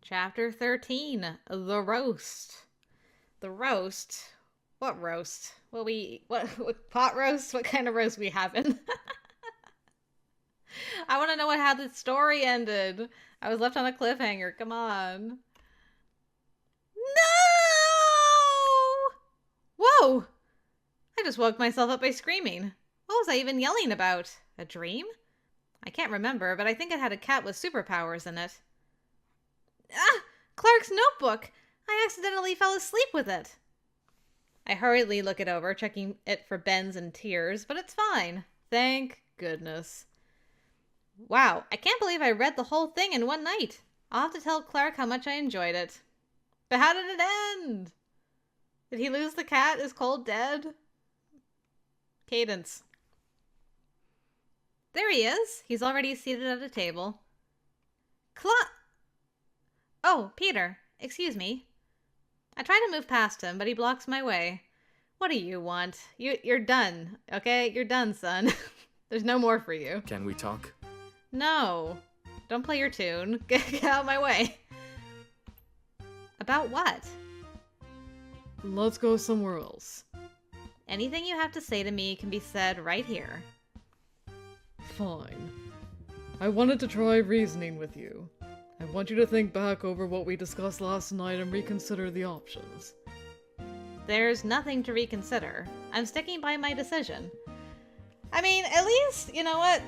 Chapter 13, The Roast. The roast? What roast? What pot roast? What kind of roast we having? I want to know how the story ended. I was left on a cliffhanger. Come on. No! Whoa! I just woke myself up by screaming. What was I even yelling about? A dream? I can't remember, but I think it had a cat with superpowers in it. Ah! Clark's notebook! I accidentally fell asleep with it. I hurriedly look it over, checking it for bends and tears, but it's fine. Thank goodness. Wow, I can't believe I read the whole thing in one night. I'll have to tell Clark how much I enjoyed it. But how did it end? Did he lose the cat? Is Cole dead? Cadence. There he is. He's already seated at a table. Oh, Peter. Excuse me. I try to move past him, but he blocks my way. What do you want? You're done, okay? You're done, son. There's no more for you. Can we talk? No. Don't play your tune. Get out of my way. About what? Let's go somewhere else. Anything you have to say to me can be said right here. Fine. I wanted to try reasoning with you. I want you to think back over what we discussed last night and reconsider the options. There's nothing to reconsider. I'm sticking by my decision. I mean, at least, you know what?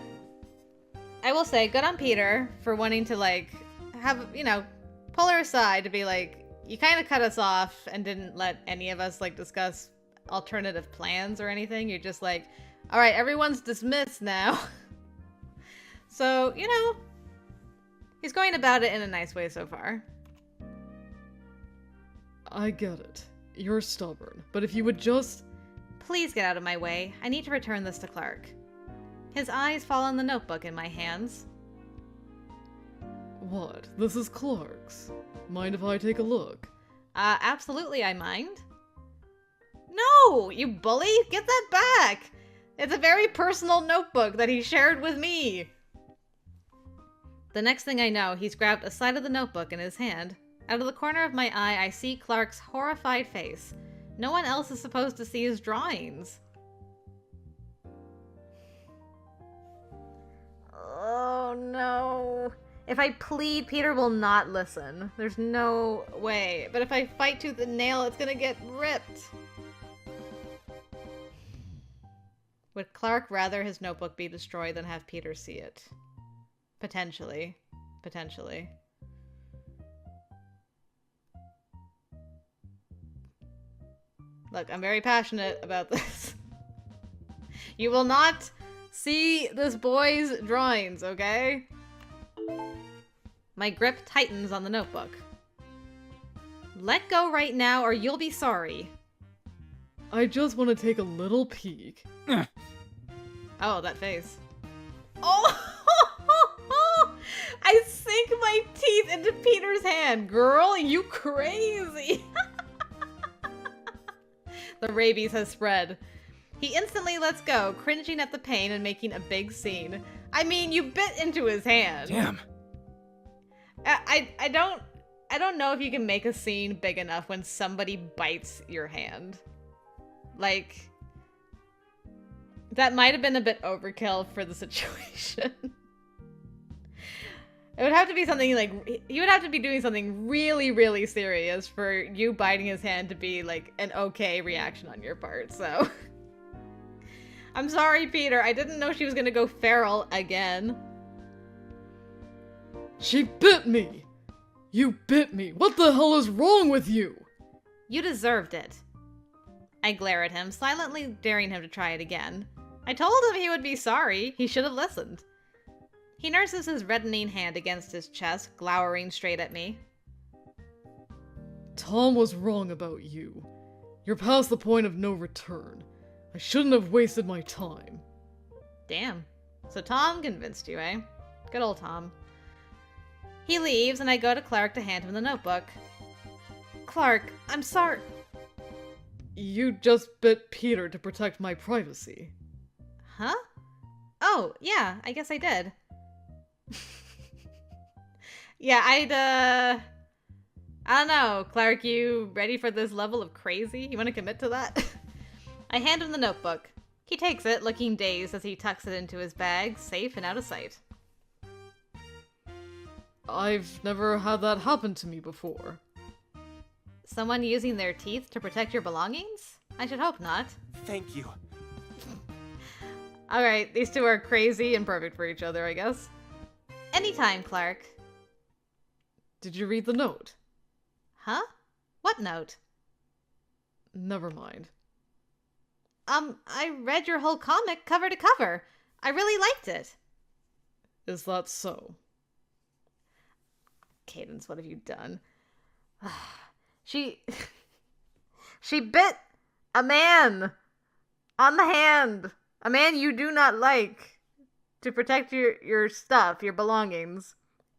I will say, good on Peter for wanting to, like, have, you know, pull her aside to be like, you kind of cut us off and didn't let any of us, like, discuss alternative plans or anything. You're just like, all right, everyone's dismissed now. So, you know, he's going about it in a nice way so far. I get it. You're stubborn, but if you would just... Please get out of my way. I need to return this to Clark. His eyes fall on the notebook in my hands. What? This is Clark's. Mind if I take a look? Absolutely I mind. No, you bully! Get that back! It's a very personal notebook that he shared with me. The next thing I know, he's grabbed a side of the notebook in his hand. Out of the corner of my eye, I see Clark's horrified face. No one else is supposed to see his drawings. Oh no. If I plead, Peter will not listen. There's no way. But if I fight tooth and nail, it's gonna get ripped. Would Clark rather his notebook be destroyed than have Peter see it? Potentially. Potentially. Look, I'm very passionate about this. You will not see this boy's drawings, okay? My grip tightens on the notebook. Let go right now or you'll be sorry. I just want to take a little peek. Oh, that face. Oh! I sink my teeth into Peter's hand. Girl, you crazy. The rabies has spread. He instantly lets go, cringing at the pain and making a big scene. I mean, you bit into his hand. Damn. I don't know if you can make a scene big enough when somebody bites your hand. Like, that might have been a bit overkill for the situation. It would have to be something like, you would have to be doing something really, really serious for you biting his hand to be like an okay reaction on your part, so. I'm sorry, Peter. I didn't know she was gonna go feral again. She bit me! You bit me! What the hell is wrong with you? You deserved it. I glare at him, silently daring him to try it again. I told him he would be sorry. He should have listened. He nurses his reddening hand against his chest, glowering straight at me. Tom was wrong about you. You're past the point of no return. I shouldn't have wasted my time. Damn. So Tom convinced you, eh? Good old Tom. He leaves, and I go to Clark to hand him the notebook. Clark, I'm sorry. You just bit Peter to protect my privacy. Huh? Oh, yeah, I guess I did. Yeah, I don't know, Clark, you ready for this level of crazy? You want to commit to that? I hand him the notebook. He takes it, looking dazed as he tucks it into his bag, safe and out of sight. I've never had that happen to me before. Someone using their teeth to protect your belongings? I should hope not. Thank you. Alright, these two are crazy and perfect for each other, I guess. Anytime, Clark. Did you read the note? Huh? What note? Never mind. I read your whole comic cover to cover. I really liked it. Is that so? Cadence, what have you done? She bit a man on the hand. A man you do not like, to protect your stuff, your belongings.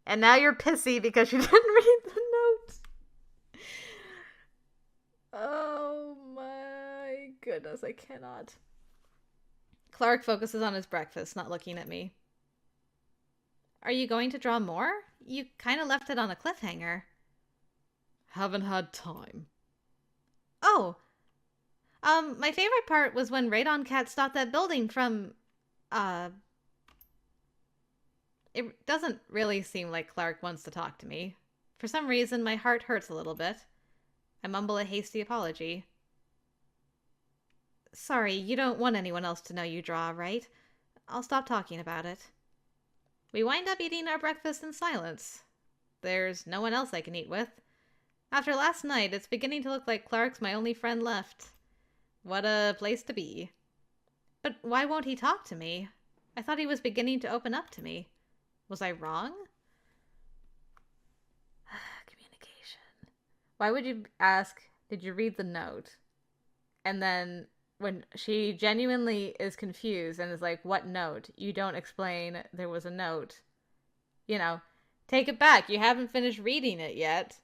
And now you're pissy because you didn't read the note. Oh my goodness, I cannot. Clark focuses on his breakfast, not looking at me. Are you going to draw more? You kind of left it on a cliffhanger. Haven't had time. Oh. My favorite part was when Radon Cat stopped that building from, It doesn't really seem like Clark wants to talk to me. For some reason, my heart hurts a little bit. I mumble a hasty apology. Sorry, you don't want anyone else to know you draw, right? I'll stop talking about it. We wind up eating our breakfast in silence. There's no one else I can eat with. After last night, it's beginning to look like Clark's my only friend left. What a place to be. But why won't he talk to me? I thought he was beginning to open up to me. Was I wrong? Communication. Why would you ask, did you read the note? And then when she genuinely is confused and is like, what note? You don't explain there was a note. You know, take it back. You haven't finished reading it yet.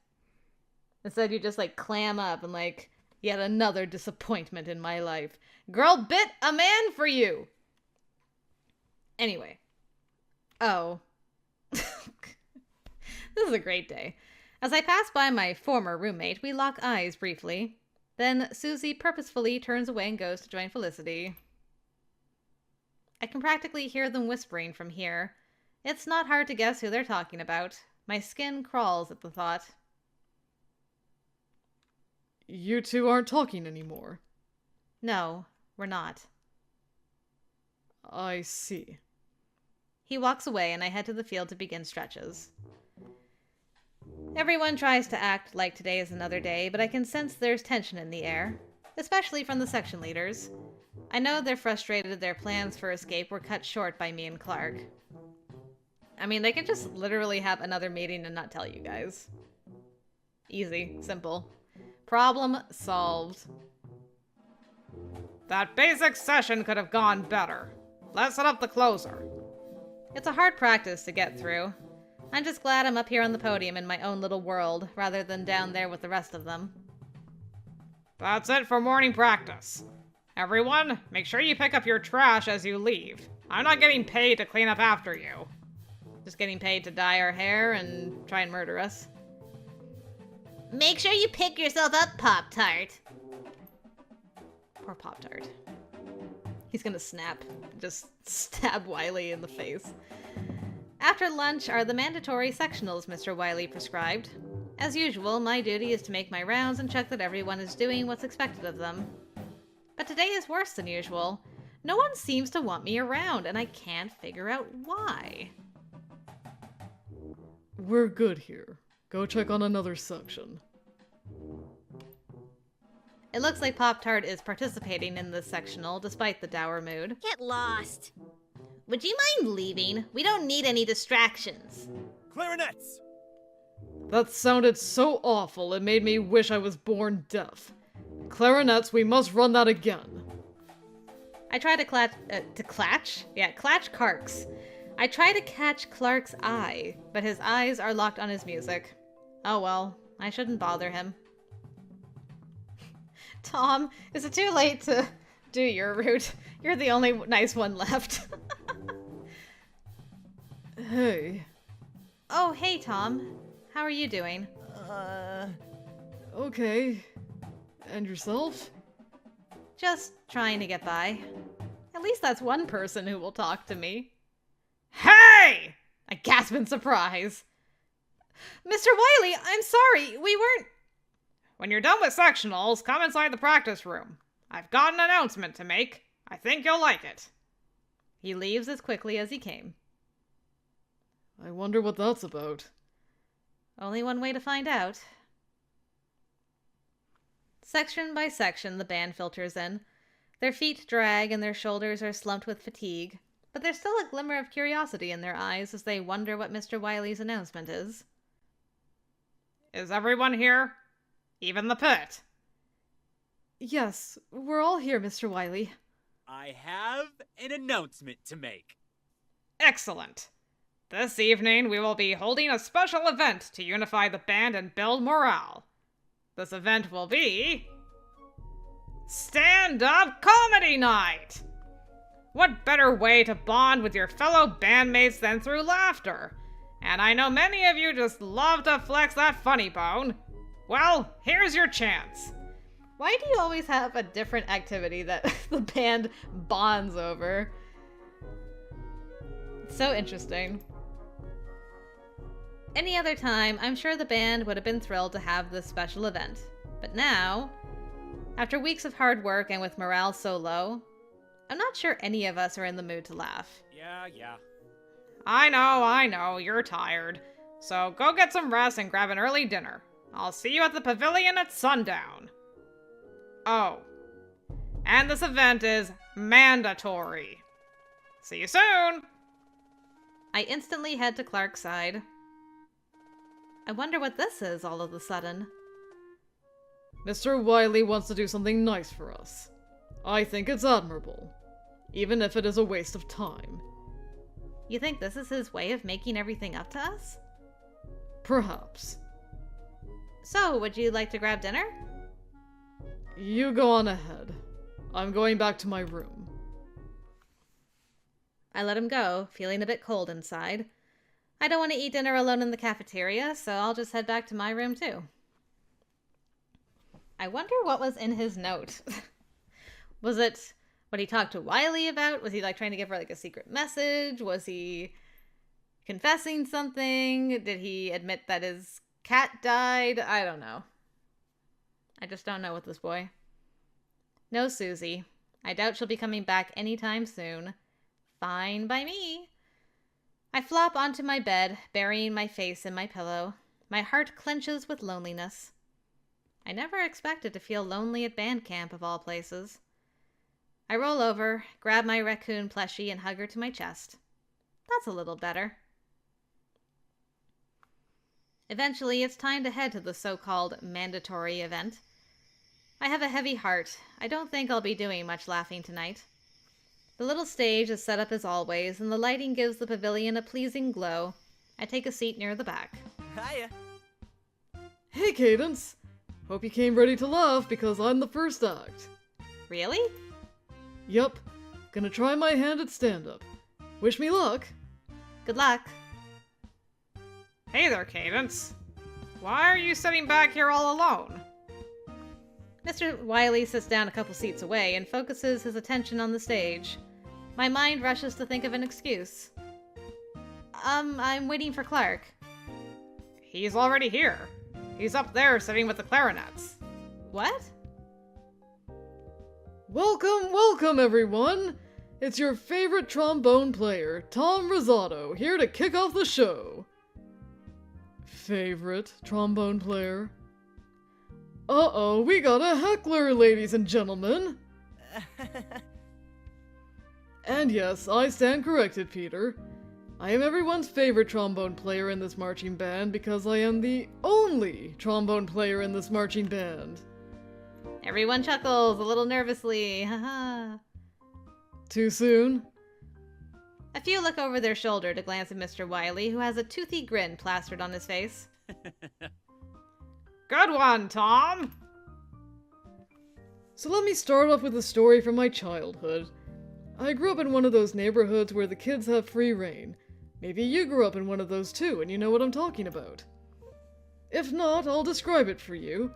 Instead, you just like clam up and like, yet another disappointment in my life. Girl bit a man for you! Anyway. Oh. This is a great day. As I pass by my former roommate, we lock eyes briefly. Then Susie purposefully turns away and goes to join Felicity. I can practically hear them whispering from here. It's not hard to guess who they're talking about. My skin crawls at the thought. You two aren't talking anymore. No, we're not. I see. He walks away and I head to the field to begin stretches. Everyone tries to act like today is another day, but I can sense there's tension in the air, especially from the section leaders. I know they're frustrated their plans for escape were cut short by me and Clark. I mean, they could just literally have another meeting and not tell you guys. Easy, simple. Problem solved. That basic session could have gone better. Let's set up the closer. It's a hard practice to get through. I'm just glad I'm up here on the podium in my own little world, rather than down there with the rest of them. That's it for morning practice. Everyone, make sure you pick up your trash as you leave. I'm not getting paid to clean up after you. Just getting paid to dye our hair and try and murder us. Make sure you pick yourself up, Pop-Tart. Poor Pop-Tart. He's gonna snap. Just stab Wiley in the face. After lunch are the mandatory sectionals Mr. Wiley prescribed. As usual, my duty is to make my rounds and check that everyone is doing what's expected of them. But today is worse than usual. No one seems to want me around, and I can't figure out why. We're good here. Go check on another section. It looks like Pop-Tart is participating in this sectional, despite the dour mood. Get lost. Would you mind leaving? We don't need any distractions. Clarinets! That sounded so awful, it made me wish I was born deaf. Clarinets, we must run that again. I try to clatch Clark's. I try to catch Clark's eye, but his eyes are locked on his music. Oh well, I shouldn't bother him. Tom, is it too late to do your route? You're the only nice one left. Hey. Oh, hey, Tom. How are you doing? Okay. And yourself? Just trying to get by. At least that's one person who will talk to me. Hey! I gasp in surprise. Mr. Wiley, I'm sorry, we weren't... When you're done with sectionals, come inside the practice room. I've got an announcement to make. I think you'll like it. He leaves as quickly as he came. I wonder what that's about. Only one way to find out. Section by section, the band filters in. Their feet drag and their shoulders are slumped with fatigue, but there's still a glimmer of curiosity in their eyes as they wonder what Mr. Wiley's announcement is. Is everyone here? Even the pit? Yes, we're all here, Mr. Wiley. I have an announcement to make. Excellent. This evening we will be holding a special event to unify the band and build morale. This event will be... Stand-Up Comedy Night! What better way to bond with your fellow bandmates than through laughter? And I know many of you just love to flex that funny bone. Well, here's your chance. Why do you always have a different activity that the band bonds over? It's so interesting. Any other time, I'm sure the band would have been thrilled to have this special event. But now, after weeks of hard work and with morale so low, I'm not sure any of us are in the mood to laugh. Yeah. I know, you're tired. So go get some rest and grab an early dinner. I'll see you at the pavilion at sundown. Oh, and this event is mandatory. See you soon! I instantly head to Clark's side. I wonder what this is all of a sudden. Mr. Wiley wants to do something nice for us. I think it's admirable, even if it is a waste of time. You think this is his way of making everything up to us? Perhaps. So, would you like to grab dinner? You go on ahead. I'm going back to my room. I let him go, feeling a bit cold inside. I don't want to eat dinner alone in the cafeteria, so I'll just head back to my room too. I wonder what was in his note. Was it what he talked to Wiley about? Was he like trying to give her like a secret message? Was he confessing something? Did he admit that his cat died? I don't know. I just don't know with this boy. No Susie. I doubt she'll be coming back anytime soon. Fine by me. I flop onto my bed, burying my face in my pillow. My heart clenches with loneliness. I never expected to feel lonely at band camp, of all places. I roll over, grab my raccoon plushie, and hug her to my chest. That's a little better. Eventually, it's time to head to the so-called mandatory event. I have a heavy heart. I don't think I'll be doing much laughing tonight. The little stage is set up as always, and the lighting gives the pavilion a pleasing glow. I take a seat near the back. Hiya. Hey, Cadence! Hope you came ready to laugh because I'm the first act. Really? Yup. Gonna try my hand at stand-up. Wish me luck. Good luck. Hey there, Cadence. Why are you sitting back here all alone? Mr. Wiley sits down a couple seats away and focuses his attention on the stage. My mind rushes to think of an excuse. I'm waiting for Clark. He's already here. He's up there sitting with the clarinets. What? Welcome everyone! It's your favorite trombone player, Tom Rosado, here to kick off the show. Favorite trombone player? Uh-oh, we got a heckler, ladies and gentlemen! And yes, I stand corrected, Peter. I am everyone's favorite trombone player in this marching band because I am the only trombone player in this marching band. Everyone chuckles a little nervously. Haha. Too soon? A few look over their shoulder to glance at Mr. Wiley, who has a toothy grin plastered on his face. Good one, Tom! So let me start off with a story from my childhood. I grew up in one of those neighborhoods where the kids have free reign. Maybe you grew up in one of those too, and you know what I'm talking about. If not, I'll describe it for you.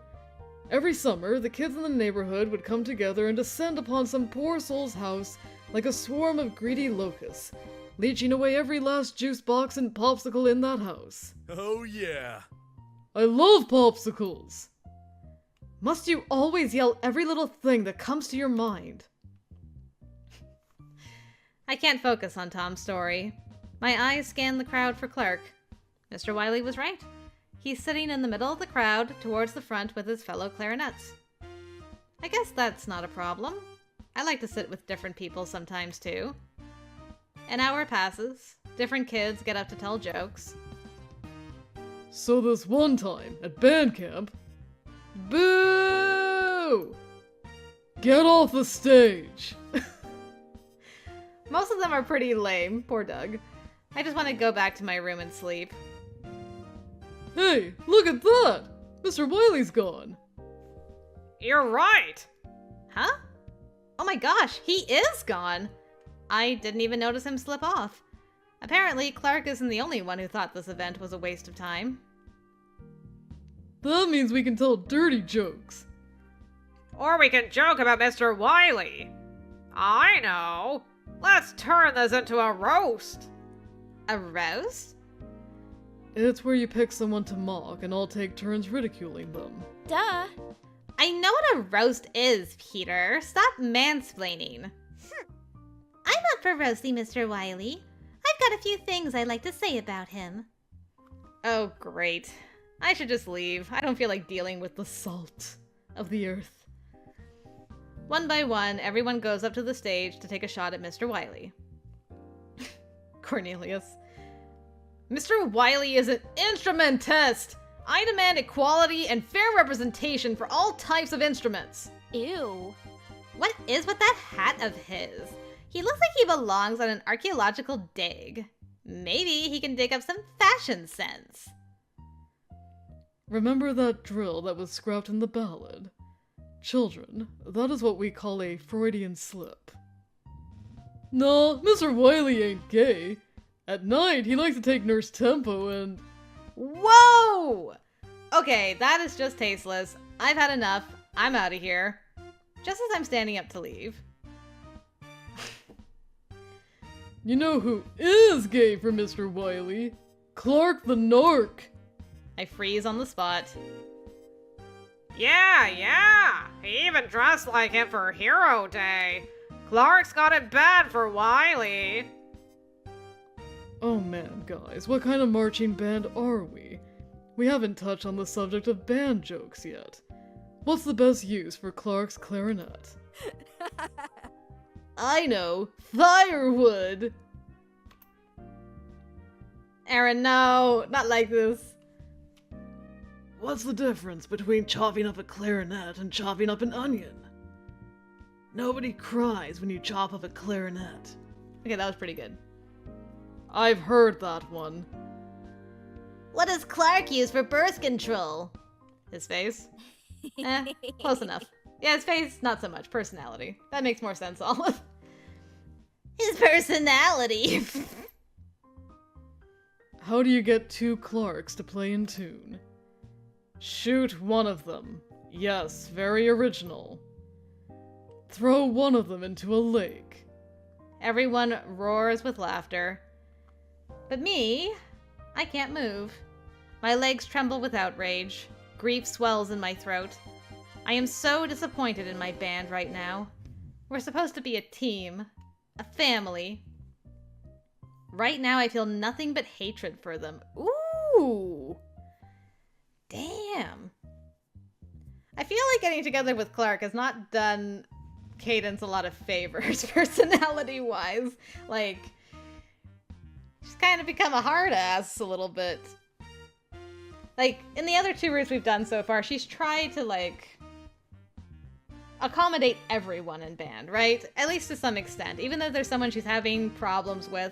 Every summer, the kids in the neighborhood would come together and descend upon some poor soul's house like a swarm of greedy locusts, leeching away every last juice box and popsicle in that house. Oh yeah. I love popsicles! Must you always yell every little thing that comes to your mind? I can't focus on Tom's story. My eyes scan the crowd for Clark. Mr. Wiley was right. He's sitting in the middle of the crowd towards the front with his fellow clarinets. I guess that's not a problem. I like to sit with different people sometimes too. An hour passes. Different kids get up to tell jokes. So this one time, at band camp... Boo! Get off the stage! Most of them are pretty lame, poor Doug. I just want to go back to my room and sleep. Hey, look at that! Mr. Wiley's gone. You're right. Huh? Oh my gosh, he is gone! I didn't even notice him slip off. Apparently, Clark isn't the only one who thought this event was a waste of time. That means we can tell dirty jokes. Or we can joke about Mr. Wiley. I know. Let's turn this into a roast. A roast? It's where you pick someone to mock and all take turns ridiculing them. Duh. I know what a roast is, Peter. Stop mansplaining. I'm up for roasting Mr. Wiley. I've got a few things I'd like to say about him. Oh, great. I should just leave. I don't feel like dealing with the Salt of the earth. One by one, everyone goes up to the stage to take a shot at Mr. Wiley. Cornelius. Mr. Wiley is an instrumentist! I demand equality and fair representation for all types of instruments. Ew. What is with that hat of his? He looks like he belongs on an archaeological dig. Maybe he can dig up some fashion sense. Remember that drill that was scrapped in the ballad? Children, that is what we call a Freudian slip. No, Mr. Wiley ain't gay. At night, he likes to take Nurse Tempo and... Whoa! Okay, that is just tasteless. I've had enough. I'm out of here. Just as I'm standing up to leave. You know who is gay for Mr. Wiley? Clark the Narc! I freeze on the spot. Yeah. He even dressed like him for Hero Day. Clark's got it bad for Wiley. Oh man, guys, what kind of marching band are we? We haven't touched on the subject of band jokes yet. What's the best use for Clark's clarinet? I know, firewood! Aaron, no, not like this. What's the difference between chopping up a clarinet and chopping up an onion? Nobody cries when you chop up a clarinet. Okay, that was pretty good. I've heard that one. What does Clark use for birth control? His face? Close enough. Yeah, his face, not so much. Personality. That makes more sense, Olive. His personality! How do you get two Clarks to play in tune? Shoot one of them. Yes, very original. Throw one of them into a lake. Everyone roars with laughter. But me, I can't move. My legs tremble with outrage. Grief swells in my throat. I am so disappointed in my band right now. We're supposed to be a team. A family. Right now I feel nothing but hatred for them. Ooh! Damn. I feel like getting together with Clark has not done Cadence a lot of favors, personality-wise. Like, she's kind of become a hard-ass a little bit. Like, in the other two routes we've done so far, she's tried to, like, accommodate everyone in band, right? At least to some extent. Even though there's someone she's having problems with,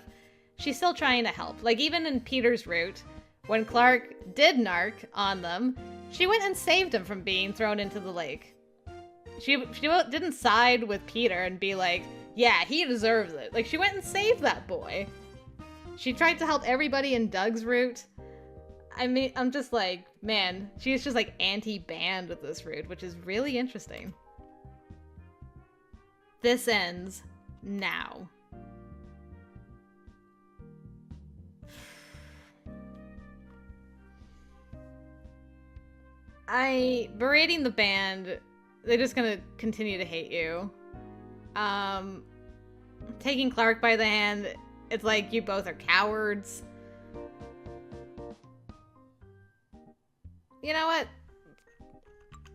she's still trying to help. Like, even in Peter's route, when Clark did narc on them, she went and saved him from being thrown into the lake. She didn't side with Peter and be like, yeah, he deserves it. Like, she went and saved that boy. She tried to help everybody in Doug's route. I mean, I'm just like, man, she's just like anti-band with this route, which is really interesting. This ends now. Berating the band, they're just gonna continue to hate you. Taking Clark by the hand, it's like you both are cowards. You know what?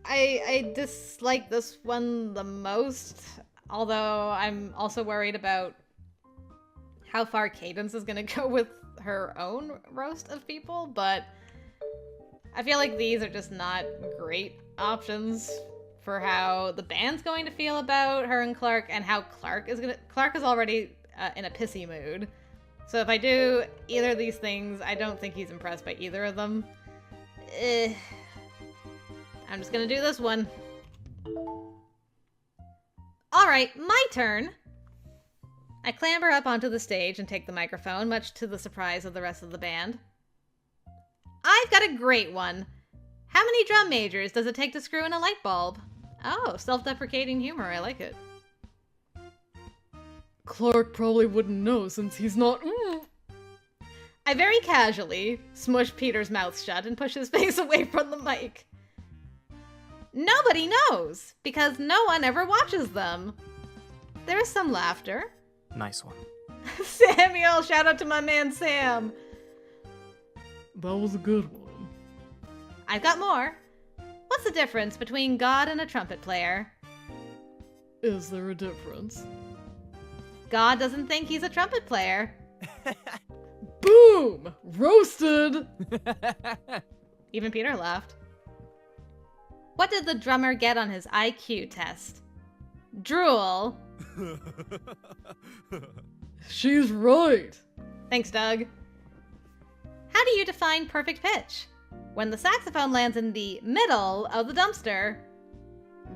I dislike this one the most, although I'm also worried about how far Cadence is gonna go with her own roast of people, but I feel like these are just not great options for how the band's going to feel about her and Clark, and how Clark is already in a pissy mood. So if I do either of these things, I don't think he's impressed by either of them. I'm just gonna do this one. Alright, my turn. I clamber up onto the stage and take the microphone, much to the surprise of the rest of the band. I've got a great one. How many drum majors does it take to screw in a light bulb? Oh, self-deprecating humor, I like it. Clark probably wouldn't know since he's not. I very casually smush Peter's mouth shut and push his face away from the mic. Nobody knows, because no one ever watches them. There is some laughter. Nice one. Samuel, shout out to my man Sam. That was a good one. I've got more. What's the difference between God and a trumpet player? Is there a difference? God doesn't think he's a trumpet player. Boom! Roasted! Even Peter laughed. What did the drummer get on his IQ test? Drool. She's right. Thanks, Doug. How do you define perfect pitch? When the saxophone lands in the middle of the dumpster.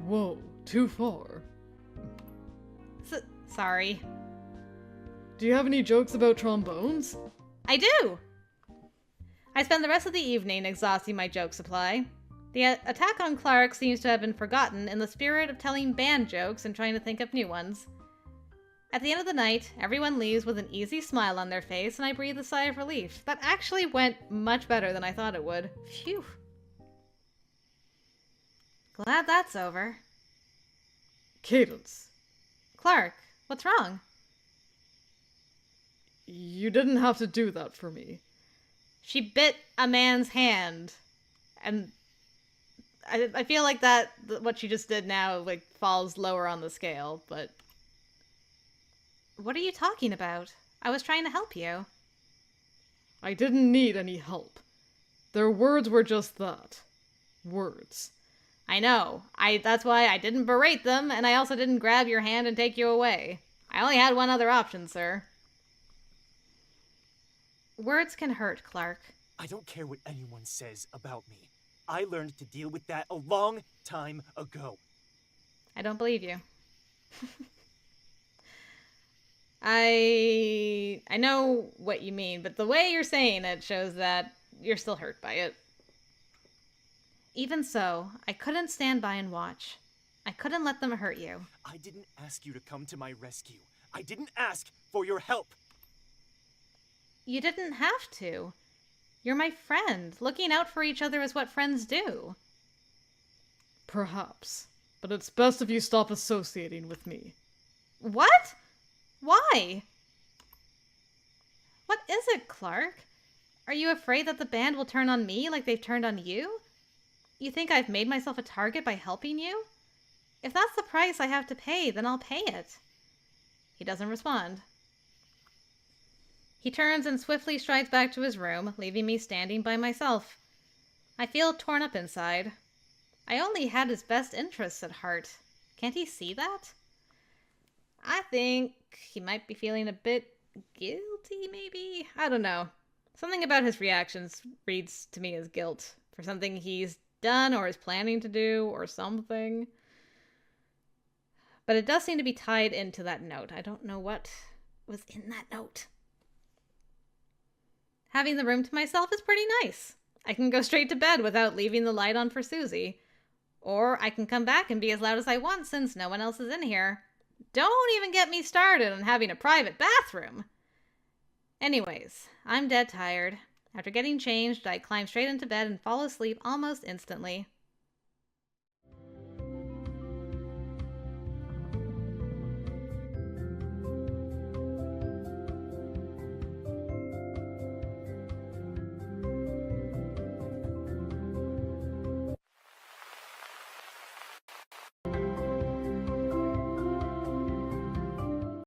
Whoa, too far. Sorry. Do you have any jokes about trombones? I do! I spend the rest of the evening exhausting my joke supply. The attack on Clark seems to have been forgotten in the spirit of telling band jokes and trying to think of new ones. At the end of the night, everyone leaves with an easy smile on their face, and I breathe a sigh of relief. That actually went much better than I thought it would. Phew. Glad that's over. Cadence. Clark, what's wrong? You didn't have to do that for me. She bit a man's hand, and I feel like that what she just did now like falls lower on the scale, but what are you talking about? I was trying to help you. I didn't need any help. Their words were just that. Words. I know. That's why I didn't berate them, and I also didn't grab your hand and take you away. I only had one other option, sir. Words can hurt, Clark. I don't care what anyone says about me. I learned to deal with that a long time ago. I don't believe you. I know what you mean, but the way you're saying it shows that you're still hurt by it. Even so, I couldn't stand by and watch. I couldn't let them hurt you. I didn't ask you to come to my rescue. I didn't ask for your help. You didn't have to. You're my friend. Looking out for each other is what friends do. Perhaps. But it's best if you stop associating with me. What? Why? What is it, Clark? Are you afraid that the band will turn on me like they've turned on you? You think I've made myself a target by helping you? If that's the price I have to pay, then I'll pay it. He doesn't respond. He turns and swiftly strides back to his room, leaving me standing by myself. I feel torn up inside. I only had his best interests at heart. Can't he see that? I think he might be feeling a bit guilty, maybe? I don't know. Something about his reactions reads to me as guilt for something he's done or is planning to do or something. But it does seem to be tied into that note. I don't know what was in that note. Having the room to myself is pretty nice. I can go straight to bed without leaving the light on for Susie. Or I can come back and be as loud as I want since no one else is in here. Don't even get me started on having a private bathroom. Anyways, I'm dead tired. After getting changed, I climb straight into bed and fall asleep almost instantly.